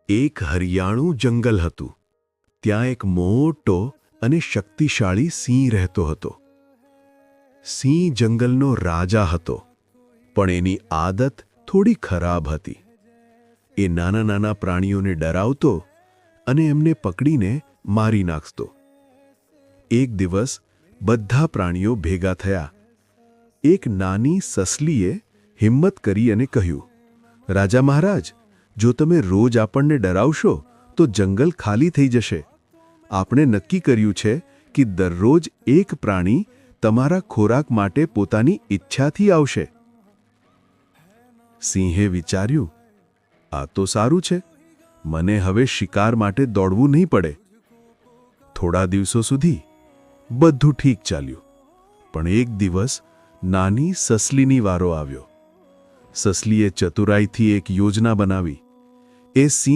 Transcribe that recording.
એક હરિયાળું જંગલ હતું. ત્યાં એક મોટો અને શક્તિશાળી સિંહ રહેતો હતો. સિંહ જંગલનો રાજા હતો, પણ એની આદત થોડી ખરાબ હતી. એ નાના નાના પ્રાણીઓને ડરાવતો અને એમને પકડીને મારી નાખતો. એક દિવસ બધા પ્રાણીઓ ભેગા થયા. એક નાની સસલીએ હિંમત કરી અને કહ્યું, રાજા મહારાજ, જો તમે રોજ આપણને ડરાવશો તો જંગલ ખાલી થઈ જશે. આપણે નક્કી કર્યું છે કે દરરોજ એક પ્રાણી તમારા ખોરાક માટે પોતાની ઈચ્છાથી આવશે. સિંહે વિચાર્યું, આ તો સારું છે. મને હવે શિકાર માટે દોડવું નહીં પડે. થોડા દિવસો સુધી બધું ઠીક ચાલ્યું. પણ એક દિવસ નાની સસલીની વારો આવ્યો. સસલીએ ચતુરાઈથી એક યોજના બનાવી. એ સિંહ